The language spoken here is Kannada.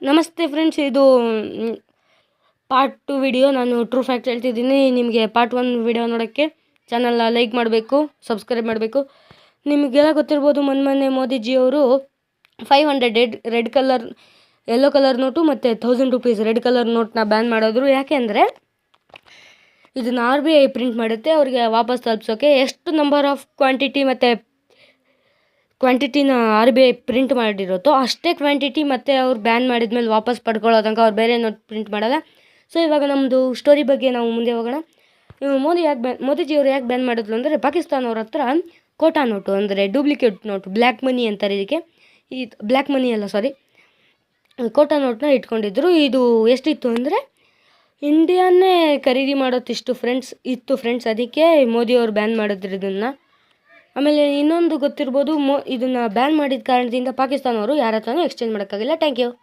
ನಮಸ್ತೆ ಫ್ರೆಂಡ್ಸ್, ಇದು ಪಾರ್ಟ್ 2 ವಿಡಿಯೋ. ನಾನು ಟ್ರೂ ಫ್ಯಾಕ್ಟ್ ಹೇಳ್ತಿದ್ದೀನಿ. ನಿಮಗೆ ಪಾರ್ಟ್ 1 ವಿಡಿಯೋ ನೋಡೋಕ್ಕೆ ಚಾನಲ್ನ ಲೈಕ್ ಮಾಡಬೇಕು, ಸಬ್ಸ್ಕ್ರೈಬ್ ಮಾಡಬೇಕು. ನಿಮಗೆಲ್ಲ ಗೊತ್ತಿರ್ಬೋದು, ಮೊನ್ನೆ ಮೋದಿಜಿಯವರು 500 red colour yellow colour note ಮತ್ತು 1000 ರೂಪೀಸ್ ರೆಡ್ ಕಲರ್ ನೋಟ್ನ ಬ್ಯಾನ್ ಮಾಡಿದ್ರು. ಯಾಕೆ ಅಂದರೆ ಇದನ್ನು RBI ಪ್ರಿಂಟ್ ಮಾಡುತ್ತೆ, ಅವ್ರಿಗೆ ವಾಪಸ್ ತಲುಪಿಸೋಕ್ಕೆ. ಎಷ್ಟು ನಂಬರ್ ಆಫ್ ಕ್ವಾಂಟಿಟಿನ RBI ಪ್ರಿಂಟ್ ಮಾಡಿರುತ್ತೋ ಅಷ್ಟೇ ಕ್ವಾಂಟಿಟಿ ಮತ್ತು ಅವ್ರು ಬ್ಯಾನ್ ಮಾಡಿದ್ಮೇಲೆ ವಾಪಸ್ ಪಡ್ಕೊಳ್ಳೋ ತನಕ ಅವ್ರು ಬೇರೆ ನೋಟ್ ಪ್ರಿಂಟ್ ಮಾಡಲ್ಲ. ಸೊ ಇವಾಗ ನಮ್ಮದು ಸ್ಟೋರಿ ಬಗ್ಗೆ ನಾವು ಮುಂದೆ ಹೋಗೋಣ. ಮೋದಿಜಿಯವರು ಯಾಕೆ ಬ್ಯಾನ್ ಮಾಡಿದ್ರು ಅಂದರೆ, ಪಾಕಿಸ್ತಾನವ್ರ ಹತ್ರ ಕೋಟಾ ನೋಟು ಅಂದರೆ ಡೂಪ್ಲಿಕೇಟ್ ನೋಟು, ಬ್ಲ್ಯಾಕ್ ಮನಿ ಅಂತಾರೆ ಇದಕ್ಕೆ. ಈ ಬ್ಲ್ಯಾಕ್ ಮನಿ ಅಲ್ಲ, ಸಾರಿ, ಕೋಟಾ ನೋಟನ್ನ ಇಟ್ಕೊಂಡಿದ್ರು. ಇದು ಎಷ್ಟಿತ್ತು ಅಂದರೆ ಇಂಡಿಯಾನೇ ಖರೀದಿ ಮಾಡೋತ್ತಿಷ್ಟು ಇತ್ತು ಫ್ರೆಂಡ್ಸ್. ಅದಕ್ಕೆ ಮೋದಿಯವರು ಬ್ಯಾನ್ ಮಾಡಿದ್ರು ಇದನ್ನು. ಆಮೇಲೆ ಇನ್ನೊಂದು ಗೊತ್ತಿರ್ಬೋದು, ಇದನ್ನು ಬ್ಯಾನ್ ಮಾಡಿದ ಕಾರಣದಿಂದ ಪಾಕಿಸ್ತಾನವರು ಯಾರ ಹತ್ರನೂ ಎಕ್ಸ್ಚೇಂಜ್ ಮಾಡೋಕ್ಕಾಗಿಲ್ಲ. Thank you.